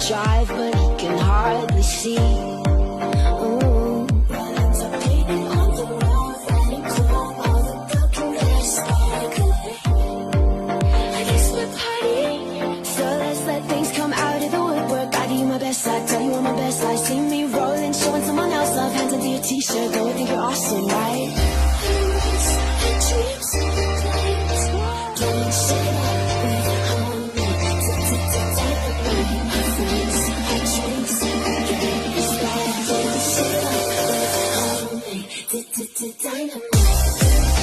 drive, but he can hardly see. Ooh. Balloons are painted on the walls, and in chrome, all the broken glass sparkling. I guess we're partying, so let's let things come out of the woodwork. I give you my best side, tell you I'm my best side. See me rolling, showing someone else love. Hands into your t-shirt, though I think you're awesome, right? Dreams and dreams and planes. Don't shut up with homie. Dynamite. Dreams and dreams and planes. Don't shut up with homie. Dynamite.